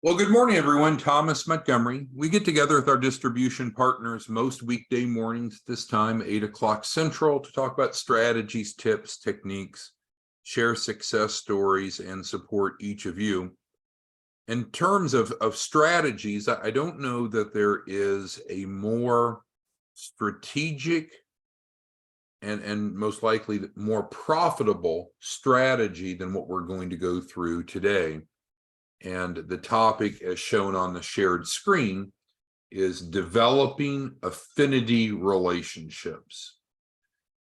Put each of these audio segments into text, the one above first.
Well, good morning, everyone. Thomas Montgomery. We get together with our distribution partners most weekday mornings, this time, 8 o'clock Central, to talk about strategies, tips, techniques, share success stories, and support each of you. In terms of strategies, I don't know that there is a more strategic and most likely more profitable strategy than what we're going to go through today. And the topic, as shown on the shared screen, is developing affinity relationships.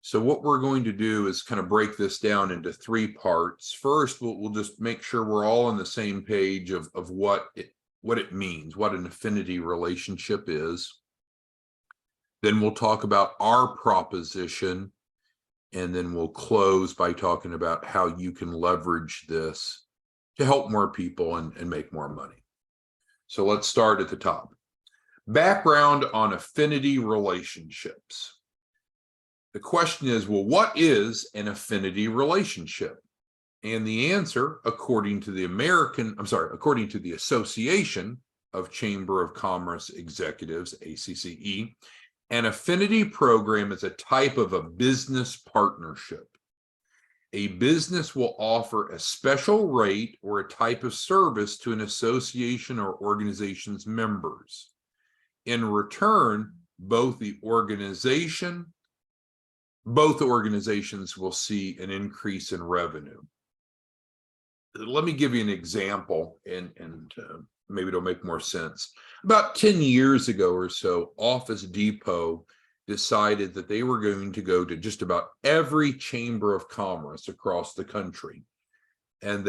So what we're going to do is kind of break this down into three parts. First, we'll just make sure we're all on the same page of what it means, what an affinity relationship is. Then we'll talk about our proposition, and then we'll close by talking about how you can leverage this to help more people and make more money. So let's start at the top. Background on affinity relationships. The question is, well, what is an affinity relationship? And the answer, according to the Association of Chamber of Commerce Executives, ACCE, an affinity program is a type of a business partnership. A business will offer a special rate or a type of service to an association or organization's members. In return, both organizations will see an increase in revenue. Let me give you an example, and maybe it'll make more sense. About 10 years ago or so, Office Depot decided that they were going to go to just about every chamber of commerce across the country. And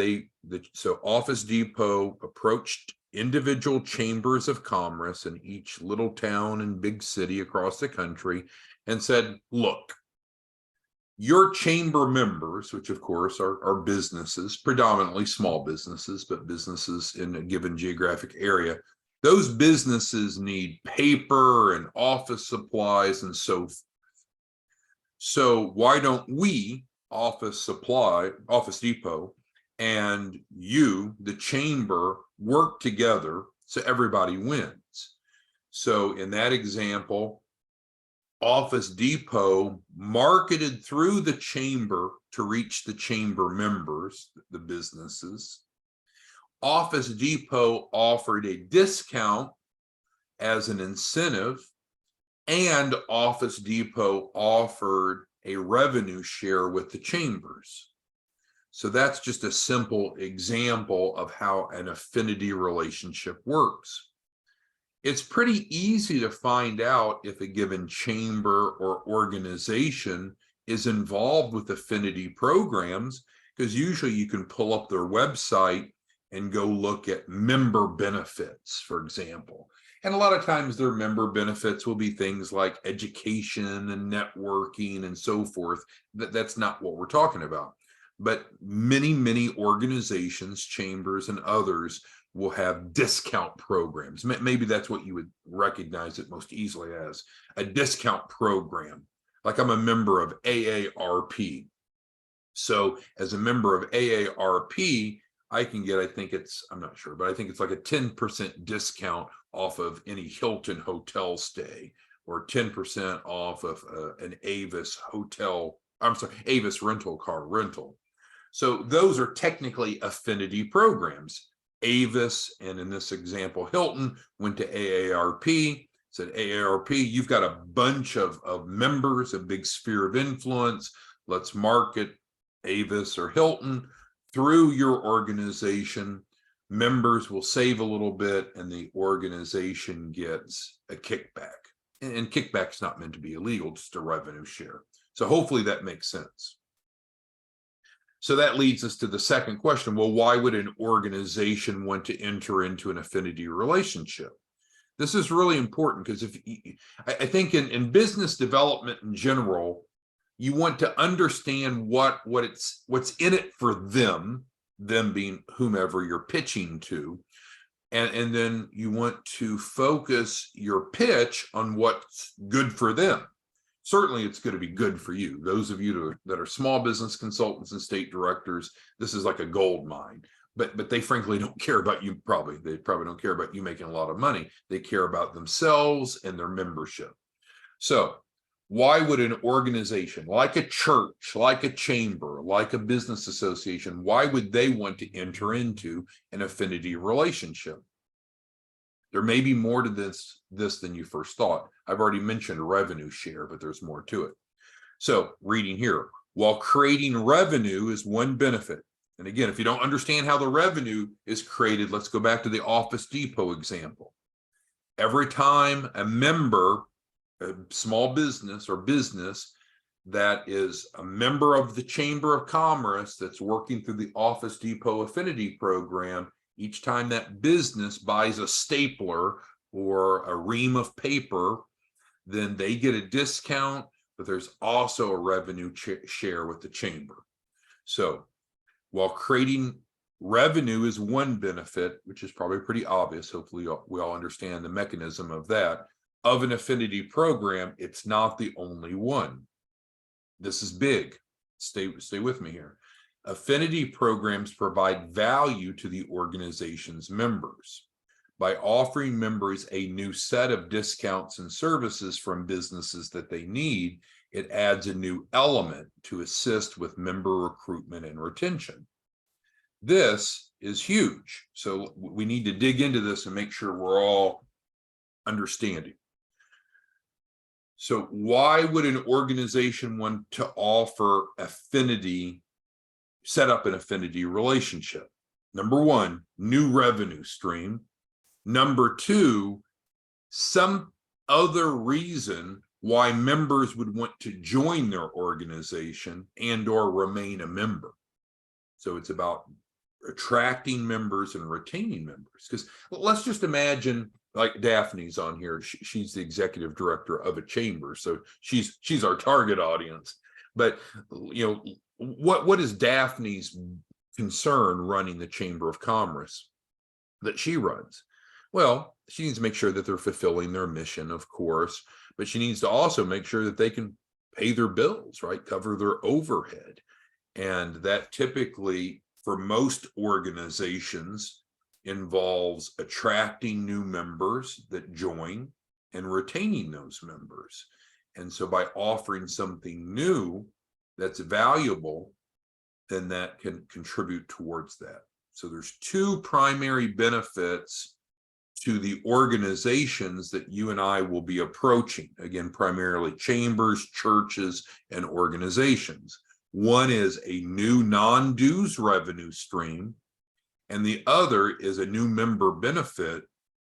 so Office Depot approached individual chambers of commerce in each little town and big city across the country and said, look, your chamber members, which of course are businesses, predominantly small businesses, but businesses in a given geographic area, those businesses need paper and office supplies and so forth. So why don't we, Office Depot, and you, the chamber, work together so everybody wins? So in that example, Office Depot marketed through the chamber to reach the chamber members, the businesses. Office Depot offered a discount as an incentive, and Office Depot offered a revenue share with the chambers. So that's just a simple example of how an affinity relationship works. It's pretty easy to find out if a given chamber or organization is involved with affinity programs, because usually you can pull up their website and go look at member benefits, for example. And a lot of times their member benefits will be things like education and networking and so forth. That's not what we're talking about. But many organizations, chambers, and others will have discount programs. Maybe that's what you would recognize it most easily as, a discount program. Like I'm a member of AARP. So as a member of AARP, I can get, I'm not sure, but I think it's like a 10% discount off of any Hilton hotel stay, or 10% off of an Avis rental car rental. So those are technically affinity programs. Avis, and in this example, Hilton, went to AARP, said, AARP, you've got a bunch of members, a big sphere of influence. Let's market Avis or Hilton through your organization. Members will save a little bit, and the organization gets a kickback. And kickback's not meant to be illegal, just a revenue share. So hopefully that makes sense. So that leads us to the second question. Well, why would an organization want to enter into an affinity relationship? This is really important, because I think in business development in general, you want to understand what's in it for them being whomever you're pitching to. And then you want to focus your pitch on what's good for them. Certainly it's going to be good for you. Those of you that are small business consultants and state directors, this is like a gold mine. but they frankly don't care about you. They probably don't care about you making a lot of money. They care about themselves and their membership. So why would an organization like a church, like a chamber, like a business association, why would they want to enter into an affinity relationship? There may be more to this than you first thought. I've already mentioned revenue share, but there's more to it. So reading here, while creating revenue is one benefit. And again, if you don't understand how the revenue is created, let's go back to the Office Depot example. Every time a member, a small business or business that is a member of the Chamber of Commerce that's working through the Office Depot Affinity Program, each time that business buys a stapler or a ream of paper, then they get a discount, but there's also a revenue share with the chamber. So while creating revenue is one benefit, which is probably pretty obvious, hopefully we all understand the mechanism of that, of an affinity program, it's not the only one. This is big. Stay with me here. Affinity programs provide value to the organization's members. By offering members a new set of discounts and services from businesses that they need, it adds a new element to assist with member recruitment and retention. This is huge. So we need to dig into this and make sure we're all understanding. So why would an organization want to offer affinity, set up an affinity relationship? Number one, new revenue stream. Number two, some other reason why members would want to join their organization and or remain a member. So it's about attracting members and retaining members. Because let's just imagine, like Daphne's on here, she's the executive director of a chamber, so she's our target audience. But what is Daphne's concern running the Chamber of Commerce that she runs? Well, she needs to make sure that they're fulfilling their mission, of course, but she needs to also make sure that they can pay their bills, right? Cover their overhead. And that typically, for most organizations, involves attracting new members that join and retaining those members. And so by offering something new that's valuable, then that can contribute towards that. So there's two primary benefits to the organizations that you and I will be approaching. Again, primarily chambers, churches, and organizations. One is a new non-dues revenue stream, and the other is a new member benefit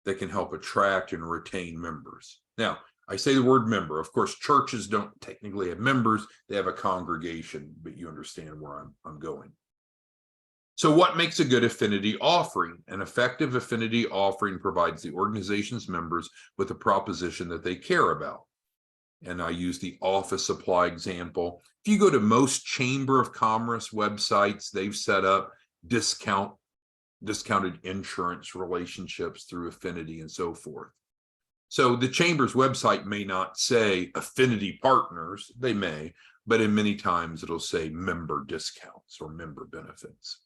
that can help attract and retain members. Now, I say the word member. Of course, churches don't technically have members. They have a congregation, but you understand where I'm going. So what makes a good affinity offering? An effective affinity offering provides the organization's members with a proposition that they care about. And I use the office supply example. If you go to most Chamber of Commerce websites, they've set up discounted insurance relationships through affinity and so forth. So the Chamber's website may not say affinity partners, they may, but in many times it'll say member discounts or member benefits.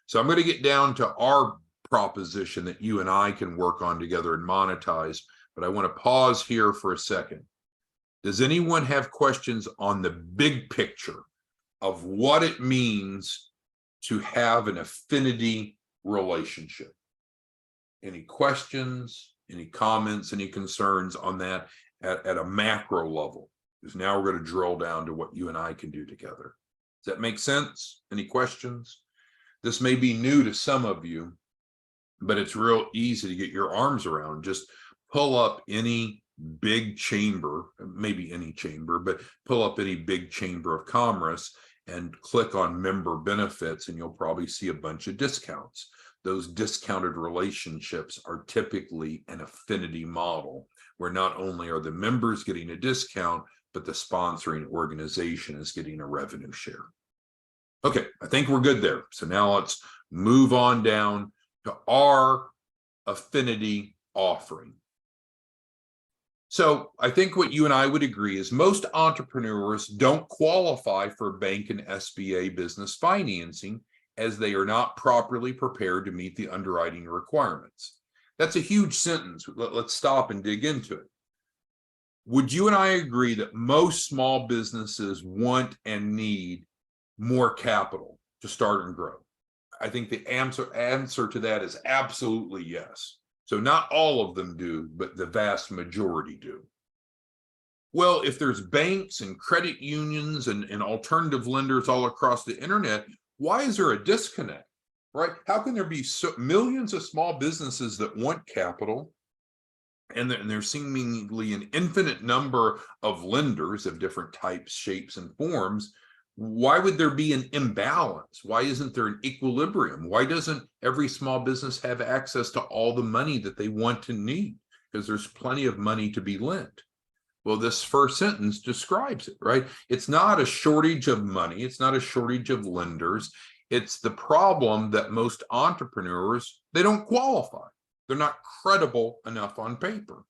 So I'm going to get down to our proposition that you and I can work on together and monetize, but I want to pause here for a second. Does anyone have questions on the big picture of what it means to have an affinity relationship? Any questions, any comments, any concerns on that at a macro level? Because now we're going to drill down to what you and I can do together. Does that make sense? Any questions? This may be new to some of you, but it's real easy to get your arms around. Just pull up any big chamber, maybe any chamber, but pull up any big Chamber of Commerce and click on member benefits, and you'll probably see a bunch of discounts. Those discounted relationships are typically an affinity model, where not only are the members getting a discount, but the sponsoring organization is getting a revenue share. Okay, I think we're good there. So now let's move on down to our affinity offering. So I think what you and I would agree is most entrepreneurs don't qualify for bank and SBA business financing, as they are not properly prepared to meet the underwriting requirements. That's a huge sentence. Let's stop and dig into it. Would you and I agree that most small businesses want and need more capital to start and grow? I think the answer to that is absolutely yes. So not all of them do, but the vast majority do. Well, if there's banks and credit unions and alternative lenders all across the internet, why is there a disconnect, right? How can there be millions of small businesses that want capital, and there's seemingly an infinite number of lenders of different types, shapes, and forms? Why would there be an imbalance? Why isn't there an equilibrium? Why doesn't every small business have access to all the money that they want and need? Because there's plenty of money to be lent. Well, this first sentence describes it, right? It's not a shortage of money. It's not a shortage of lenders. It's the problem that most entrepreneurs, they don't qualify. They're not credible enough on paper.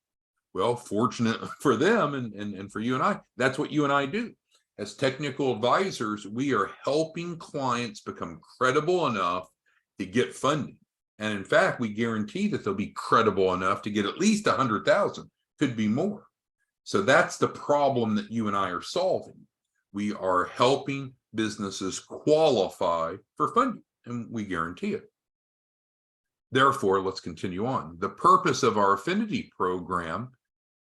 Well, fortunate for them and for you and I, that's what you and I do. As technical advisors, we are helping clients become credible enough to get funding. And in fact, we guarantee that they'll be credible enough to get at least 100,000, could be more. So that's the problem that you and I are solving. We are helping businesses qualify for funding, and we guarantee it. Therefore, let's continue on. The purpose of our Affinity Program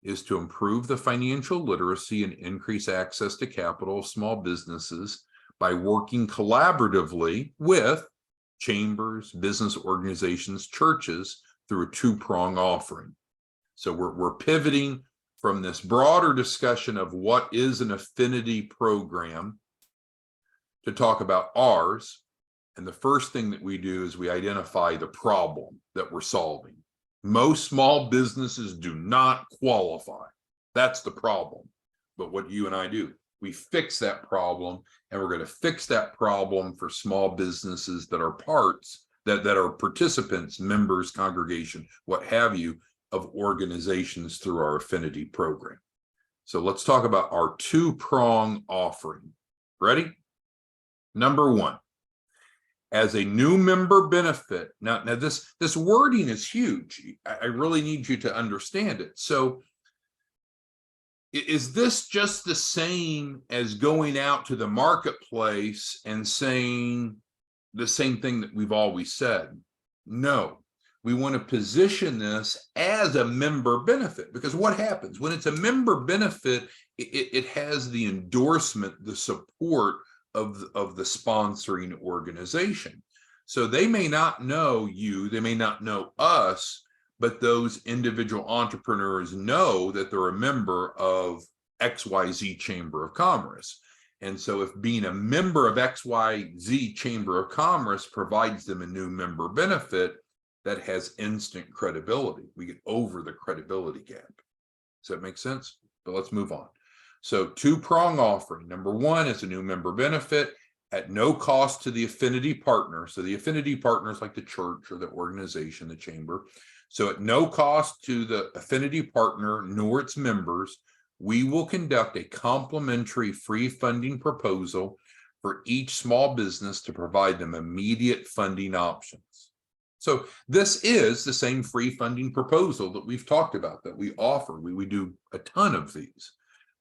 is to improve the financial literacy and increase access to capital of small businesses by working collaboratively with chambers, business organizations, churches through a two-prong offering. So we're pivoting from this broader discussion of what is an affinity program to talk about ours. And the first thing that we do is we identify the problem that we're solving. Most small businesses do not qualify. That's the problem. But what you and I do, we fix that problem, and we're going to fix that problem for small businesses that are that are participants, members, congregation, what have you, of organizations through our Affinity Program. So let's talk about our two-prong offering. Ready? Number one, as a new member benefit. Now this wording is huge. I really need you to understand it. So is this just the same as going out to the marketplace and saying the same thing that we've always said? No. We want to position this as a member benefit, because what happens when it's a member benefit, it has the endorsement, the support of the sponsoring organization. So they may not know you, they may not know us, but those individual entrepreneurs know that they're a member of XYZ Chamber of Commerce. And so if being a member of XYZ Chamber of Commerce provides them a new member benefit, that has instant credibility. We get over the credibility gap. Does that make sense? But let's move on. So two-prong offering. Number one is a new member benefit at no cost to the affinity partner. So the affinity partner is like the church or the organization, the chamber. So at no cost to the affinity partner nor its members, we will conduct a complimentary free funding proposal for each small business to provide them immediate funding options. So this is the same free funding proposal that we've talked about, that we offer. We do a ton of these,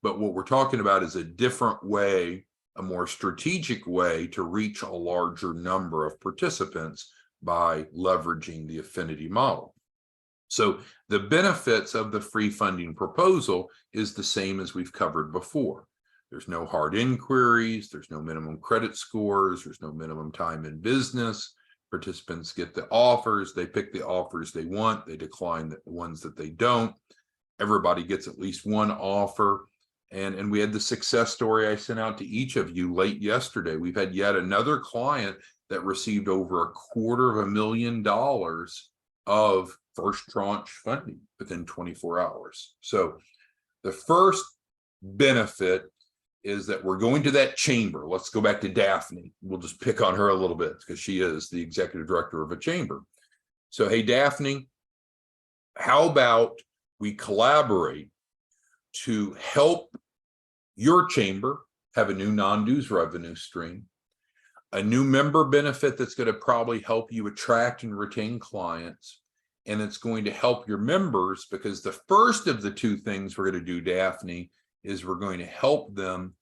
but what we're talking about is a different way, a more strategic way to reach a larger number of participants by leveraging the affinity model. So the benefits of the free funding proposal is the same as we've covered before. There's no hard inquiries, there's no minimum credit scores, there's no minimum time in business. Participants get the offers, they pick the offers they want, they decline the ones that they don't. Everybody gets at least one offer. And we had the success story I sent out to each of you late yesterday. We've had yet another client that received over $250,000 of first tranche funding within 24 hours. So the first benefit is that we're going to that chamber. Let's go back to Daphne. We'll just pick on her a little bit because she is the executive director of a chamber. So, hey, Daphne, how about we collaborate to help your chamber have a new non-dues revenue stream? a new member benefit that's going to probably help you attract and retain clients. And it's going to help your members, because the first of the two things we're going to do, Daphne, is we're going to help them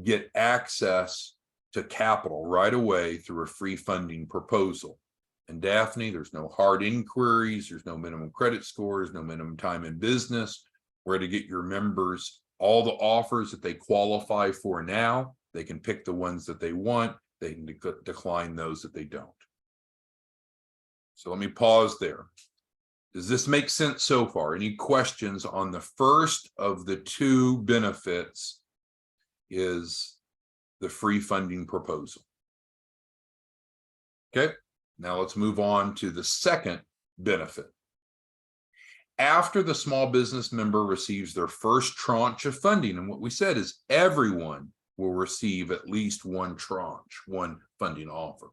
get access to capital right away through a free funding proposal. And Daphne, there's no hard inquiries, there's no minimum credit scores, no minimum time in business. We're going to get your members all the offers that they qualify for now. They can pick the ones that they want. They can decline those that they don't. So let me pause there. Does this make sense so far? Any questions on the first of the two benefits is the free funding proposal? Okay, now let's move on to the second benefit. After the small business member receives their first tranche of funding, and what we said is everyone will receive at least one tranche, one funding offer.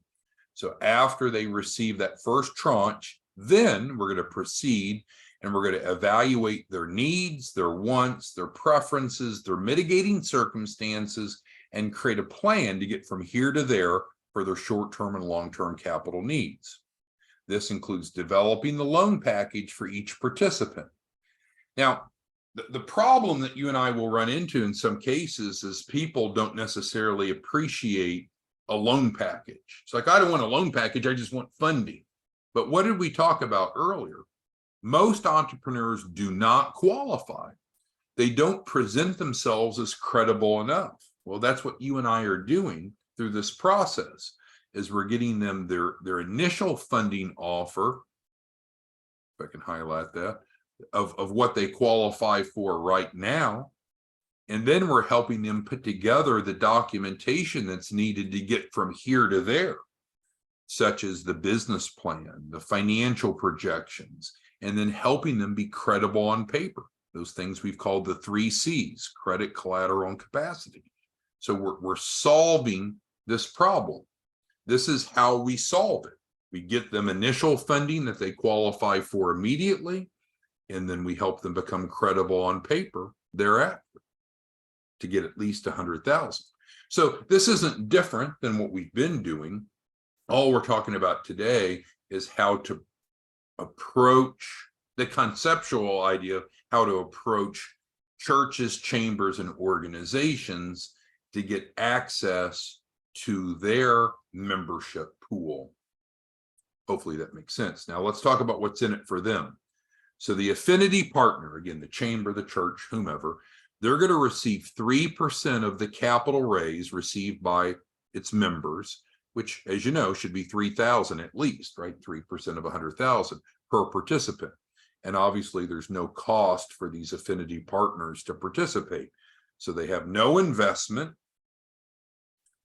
So after they receive that first tranche, then we're going to proceed and we're going to evaluate their needs, their wants, their preferences, their mitigating circumstances, and create a plan to get from here to there for their short-term and long-term capital needs. This includes developing the loan package for each participant. Now, the problem that you and I will run into in some cases is people don't necessarily appreciate a loan package. It's like, I don't want a loan package, I just want funding. But what did we talk about earlier? Most entrepreneurs do not qualify. They don't present themselves as credible enough. Well, that's what you and I are doing through this process, is we're getting them their initial funding offer, if I can highlight that, of what they qualify for right now. And then we're helping them put together the documentation that's needed to get from here to there, such as the business plan, the financial projections, and then helping them be credible on paper. Those things we've called the 3 C's: credit, collateral, and capacity. So we're solving this problem. This is how we solve it. We get them initial funding that they qualify for immediately, and then we help them become credible on paper thereafter to get at least 100,000. So this isn't different than what we've been doing. All we're talking about today is how to approach the conceptual idea of how to approach churches, chambers, and organizations to get access to their membership pool. Hopefully that makes sense. Now let's talk about what's in it for them. So the affinity partner, again, the chamber, the church, whomever, they're going to receive 3% of the capital raise received by its members, which, as you know, should be 3,000 at least, right? 3% of 100,000 per participant. And obviously there's no cost for these affinity partners to participate. So they have no investment.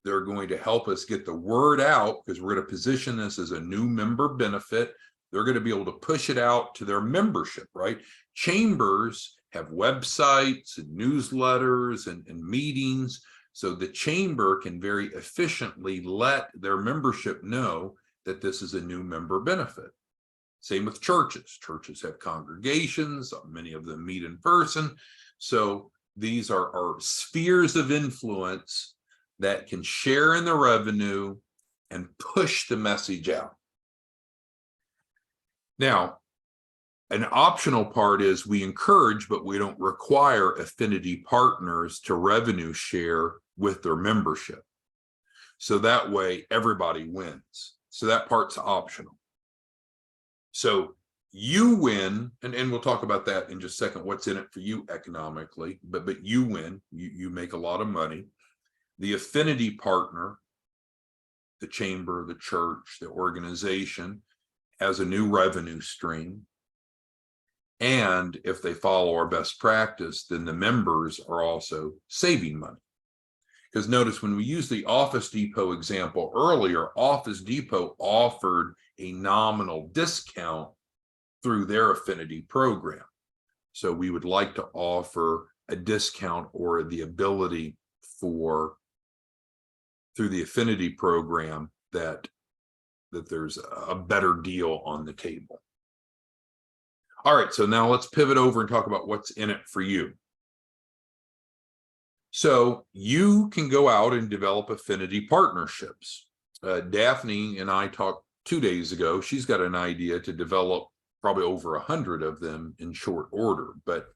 They're going to help us get the word out, because we're going to position this as a new member benefit. They're going to be able to push it out to their membership, right? Chambers have websites and newsletters and meetings. So the chamber can very efficiently let their membership know that this is a new member benefit. Same with churches. Churches have congregations. Many of them meet in person. So these are spheres of influence that can share in the revenue and push the message out. Now, an optional part is we encourage, but we don't require affinity partners to revenue share with their membership. So that way everybody wins. So that part's optional. So you win, and we'll talk about that in just a second, what's in it for you economically, but you win, you make a lot of money. The affinity partner, the chamber, the church, the organization, has a new revenue stream. And if they follow our best practice, then the members are also saving money. Because notice when we used the Office Depot example earlier, Office Depot offered a nominal discount through their affinity program. So we would like to offer a discount or the ability for, through the affinity program, that there's a better deal on the table. All right, so now let's pivot over and talk about what's in it for you. So you can go out and develop affinity partnerships. Daphne and I talked 2 days ago. She's got an idea to develop probably over 100 of them in short order, but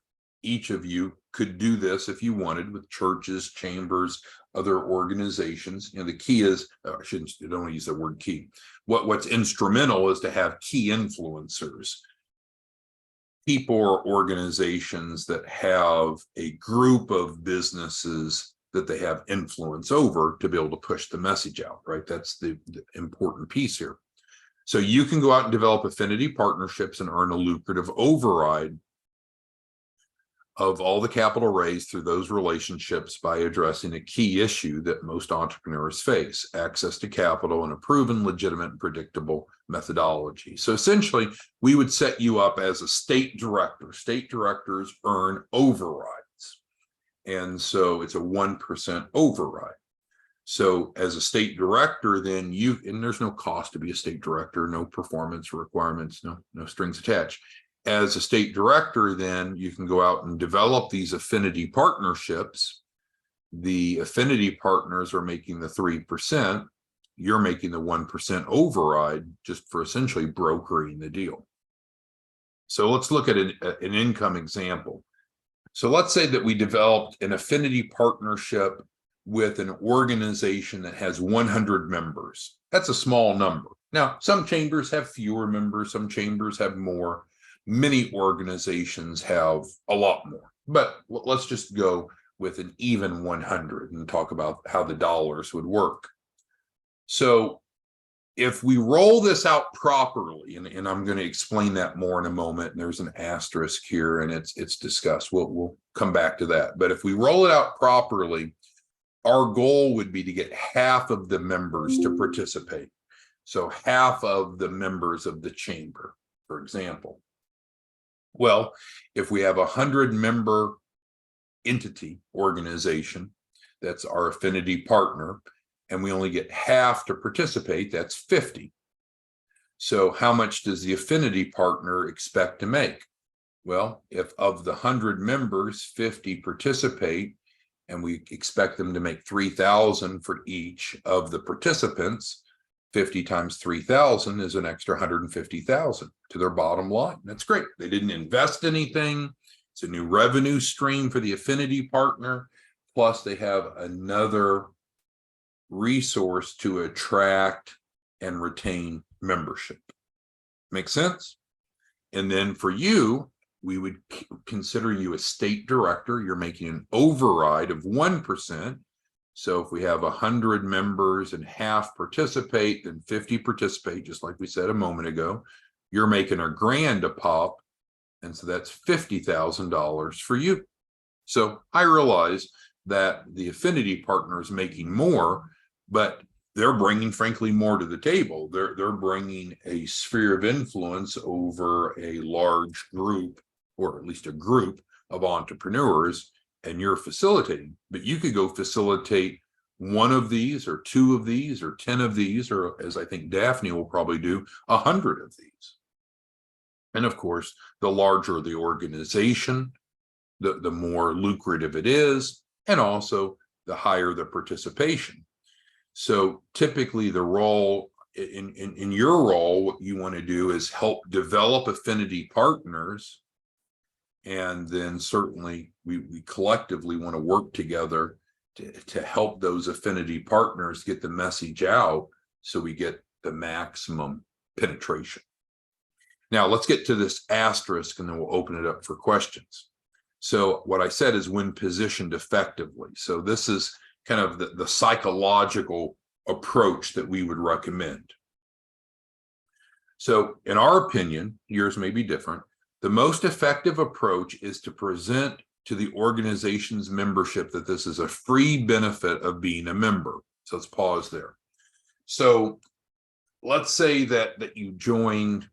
each of you could do this if you wanted with churches, chambers, other organizations. The key is, I don't want to use the word key. What's instrumental is to have key influencers, people or organizations that have a group of businesses that they have influence over to be able to push the message out, right? That's the important piece here. So you can go out and develop affinity partnerships and earn a lucrative override of all the capital raised through those relationships by addressing a key issue that most entrepreneurs face: access to capital and a proven, legitimate, and predictable methodology. So essentially, we would set you up as a state director. State directors earn overrides. And so it's a 1% override. So as a state director, then and there's no cost to be a state director, no performance requirements, no strings attached. As a state director, then you can go out and develop these affinity partnerships. The affinity partners are making the 3%. You're making the 1% override just for essentially brokering the deal. So let's look at an income example. So let's say that we developed an affinity partnership with an organization that has 100 members. That's a small number. Now, some chambers have fewer members, some chambers have more. Many organizations have a lot more, but let's just go with an even 100 and talk about how the dollars would work. So if we roll this out properly, and I'm going to explain that more in a moment, and there's an asterisk here and it's discussed. We'll come back to that. But if we roll it out properly, our goal would be to get half of the members to participate. So half of the members of the chamber, for example. Well, if we have a 100-member entity organization, that's our affinity partner, and we only get half to participate, that's 50. So how much does the affinity partner expect to make? Well, if of the 100 members, 50 participate, and we expect them to make 3,000 for each of the participants, 50 times 3,000 is an extra 150,000 to their bottom line. That's great. They didn't invest anything. It's a new revenue stream for the affinity partner. Plus, they have another resource to attract and retain membership. Make sense? And then for you, we would consider you a state director. You're making an override of 1%. So if we have 100 members and half participate, then 50 participate, just like we said a moment ago. You're making $1,000 a pop, and so that's $50,000 for you. So I realize that the affinity partner is making more, but they're bringing, frankly, more to the table. They're bringing a sphere of influence over a large group, or at least a group of entrepreneurs, and you're facilitating. But you could go facilitate one of these, or two of these, or 10 of these, or, as I think Daphne will probably do, 100 of these. And of course, the larger the organization, the more lucrative it is, and also the higher the participation. So typically the role, in your role, what you want to do is help develop affinity partners. And then certainly we collectively want to work together to help those affinity partners get the message out so we get the maximum penetration. Now let's get to this asterisk and then we'll open it up for questions. So what I said is when positioned effectively. So this is kind of the psychological approach that we would recommend. So in our opinion, yours may be different. The most effective approach is to present to the organization's membership that this is a free benefit of being a member. So let's pause there. So let's say that you joined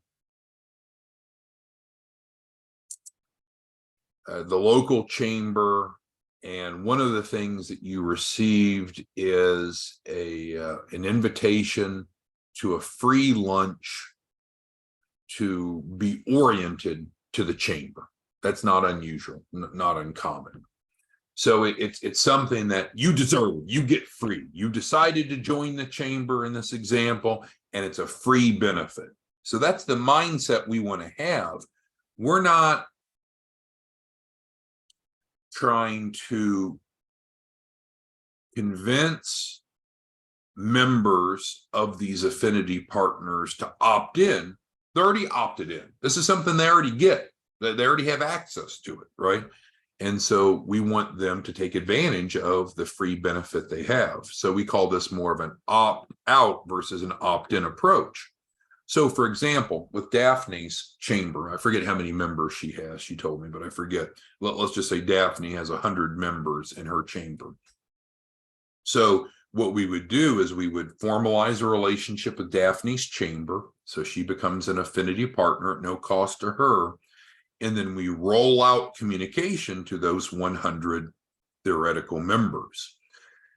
the local chamber, and one of the things that you received is an invitation to a free lunch to be oriented to the chamber. That's not unusual, not uncommon. So it's something that you deserve. You get free. You decided to join the chamber in this example, and it's a free benefit. So that's the mindset we want to have. We're not trying to convince members of these affinity partners to opt in. They're already opted in. This is something they already get. They already have access to it, right? And so we want them to take advantage of the free benefit they have. So we call this more of an opt-out versus an opt-in approach. So for example, with Daphne's chamber, I forget how many members she has, she told me, but I forget. Let's just say Daphne has 100 members in her chamber. So what we would do is we would formalize a relationship with Daphne's chamber. So she becomes an affinity partner at no cost to her. And then we roll out communication to those 100 theoretical members.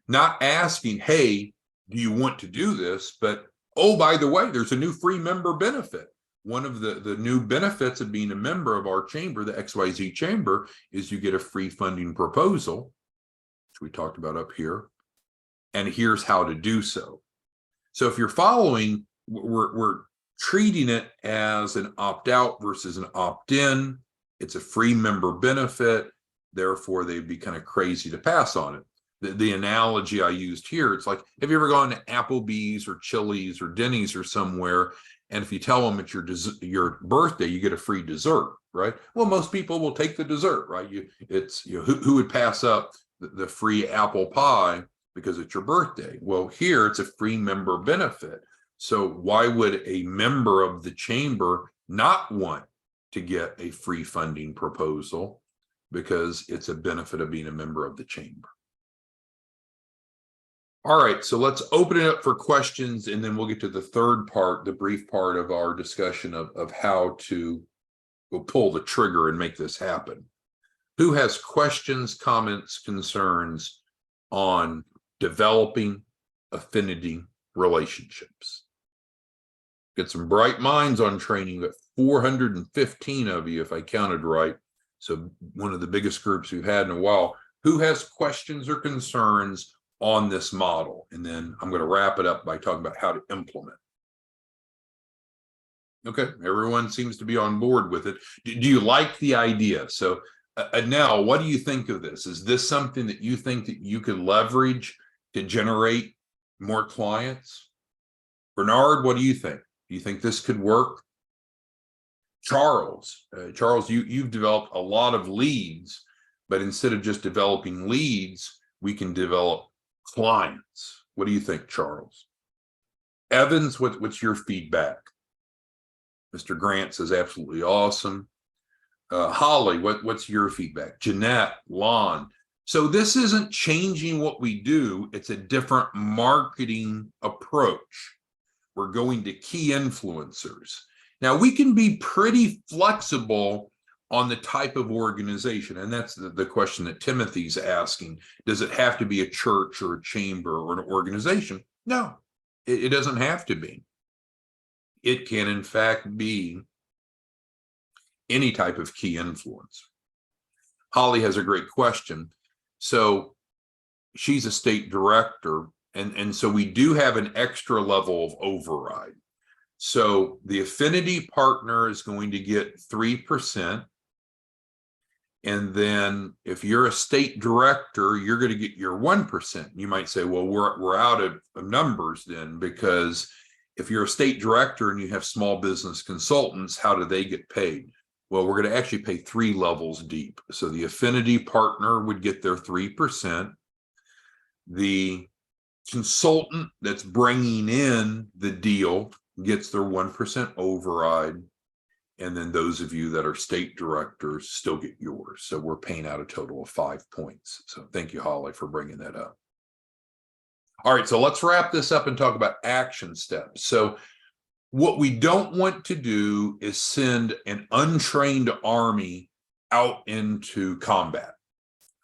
Not asking, hey, do you want to do this? But, oh, by the way, there's a new free member benefit. One of the new benefits of being a member of our chamber, the XYZ chamber, is you get a free funding proposal, which we talked about up here. And here's how to do so. So if you're following, we're treating it as an opt-out versus an opt-in. It's a free member benefit. Therefore, they'd be kind of crazy to pass on it. The analogy I used here, it's like, have you ever gone to Applebee's or Chili's or Denny's or somewhere, and if you tell them it's your birthday, you get a free dessert, right? Well, most people will take the dessert, right? Who would pass up the free apple pie because it's your birthday? Well, here it's a free member benefit. So why would a member of the chamber not want to get a free funding proposal? Because it's a benefit of being a member of the chamber. All right, so let's open it up for questions, and then we'll get to the third part, the brief part of our discussion of how to pull the trigger and make this happen. Who has questions, comments, concerns on developing affinity relationships? Get some bright minds on training, but 415 of you, if I counted right. So one of the biggest groups we've had in a while. Who has questions or concerns on this model? And then I'm going to wrap it up by talking about how to implement. Okay, everyone seems to be on board with it. Do you like the idea? So Adele, what do you think of this? Is this something that you think that you could leverage to generate more clients? Bernard, what do you think? Do you think this could work? Charles, you've developed a lot of leads, but instead of just developing leads, we can develop clients. What do you think, Charles? Evans, what's your feedback? Mr. Grant says absolutely awesome. Holly, what's your feedback? Jeanette, Lon. So this isn't changing what we do. It's a different marketing approach. We're going to key influencers. Now, we can be pretty flexible on the type of organization. And that's the question that Timothy's asking. Does it have to be a church or a chamber or an organization? No, it doesn't have to be. It can, in fact, be any type of key influence. Holly has a great question. So she's a state director, and so we do have an extra level of override. So the affinity partner is going to get 3%. And then if you're a state director, you're going to get your 1%. You might say, well, we're out of numbers then, because if you're a state director and you have small business consultants, how do they get paid? Well, we're going to actually pay 3 levels deep. So the affinity partner would get their 3%. The consultant that's bringing in the deal gets their 1% override. And then those of you that are state directors still get yours. So we're paying out a total of 5 points. So thank you, Holly, for bringing that up. All right, so let's wrap this up and talk about action steps. So what we don't want to do is send an untrained army out into combat.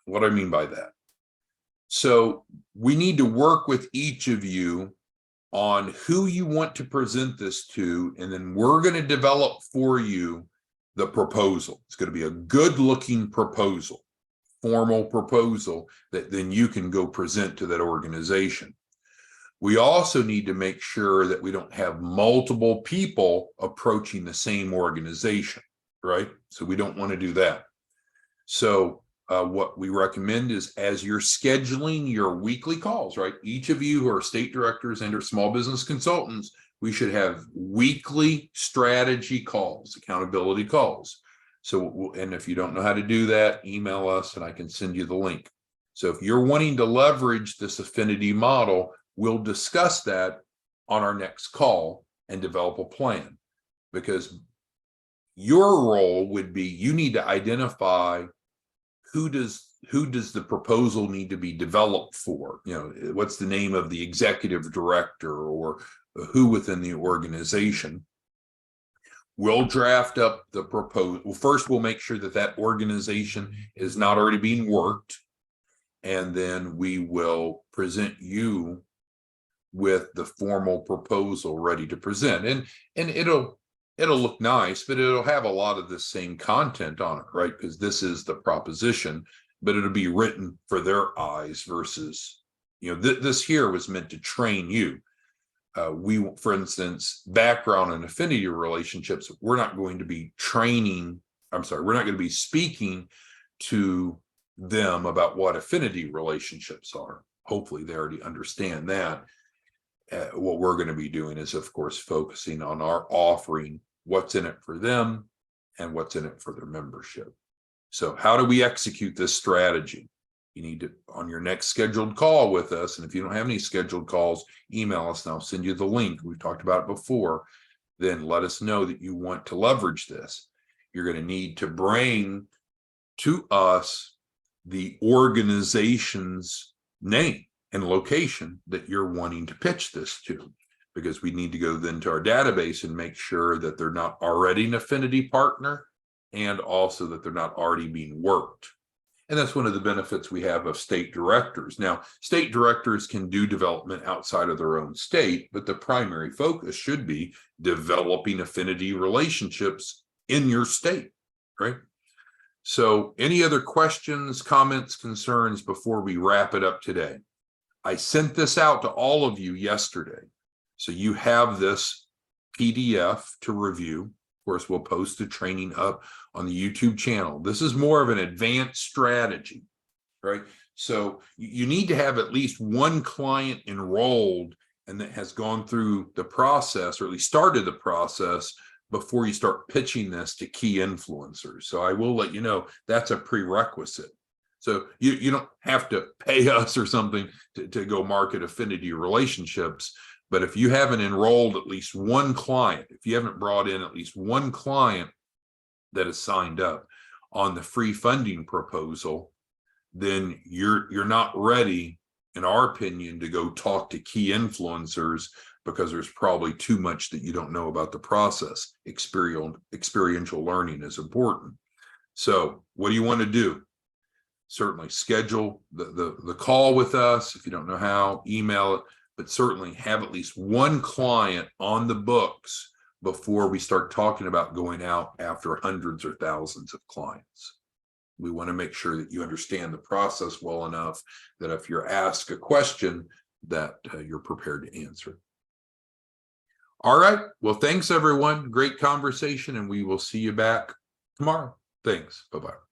What do I mean by that? So we need to work with each of you on who you want to present this to, and then we're going to develop for you the proposal. It's going to be a good-looking proposal, formal proposal that then you can go present to that organization. We also need to make sure that we don't have multiple people approaching the same organization, right? So we don't want to do that. So what we recommend is, as you're scheduling your weekly calls, right? Each of you who are state directors and or small business consultants, we should have weekly strategy calls, accountability calls. So, and if you don't know how to do that, email us and I can send you the link. So if you're wanting to leverage this affinity model, we'll discuss that on our next call and develop a plan, because your role would be, you need to identify who does the proposal need to be developed for? You know, what's the name of the executive director or who within the organization? We'll draft up the proposal. Well, first, we'll make sure that that organization is not already being worked. And then we will present you with the formal proposal ready to present. And it'll look nice, but it'll have a lot of the same content on it, right? Because this is the proposition, but it'll be written for their eyes versus, you know, this here was meant to train you. We, for instance, background in affinity relationships, we're not going to be training, we're not going to be speaking to them about what affinity relationships are. Hopefully they already understand that. What we're going to be doing is, of course, focusing on our offering, what's in it for them and what's in it for their membership. So how do we execute this strategy? You need to, on your next scheduled call with us, and if you don't have any scheduled calls, email us and I'll send you the link. We've talked about it before. Then let us know that you want to leverage this. You're going to need to bring to us the organization's name and location that you're wanting to pitch this to, because we need to go then to our database and make sure that they're not already an affinity partner, and also that they're not already being worked. And that's one of the benefits we have of state directors. Now, state directors can do development outside of their own state, but the primary focus should be developing affinity relationships in your state, right? So any other questions, comments, concerns before we wrap it up today? I sent this out to all of you yesterday. So you have this PDF to review. Of course, we'll post the training up on the YouTube channel. This is more of an advanced strategy, right? So you need to have at least one client enrolled and that has gone through the process, or at least started the process, before you start pitching this to key influencers. So I will let you know that's a prerequisite. So you don't have to pay us or something to go market affinity relationships. But if you haven't enrolled at least one client, if you haven't brought in at least one client that is signed up on the free funding proposal, then you're not ready, in our opinion, to go talk to key influencers, because there's probably too much that you don't know about the process. Experiential learning is important. So what do you want to do? Certainly schedule the call with us. If you don't know how, email it, but certainly have at least one client on the books before we start talking about going out after hundreds or thousands of clients. We want to make sure that you understand the process well enough that if you're asked a question, that you're prepared to answer. All right. Well, thanks, everyone. Great conversation, and we will see you back tomorrow. Thanks. Bye-bye.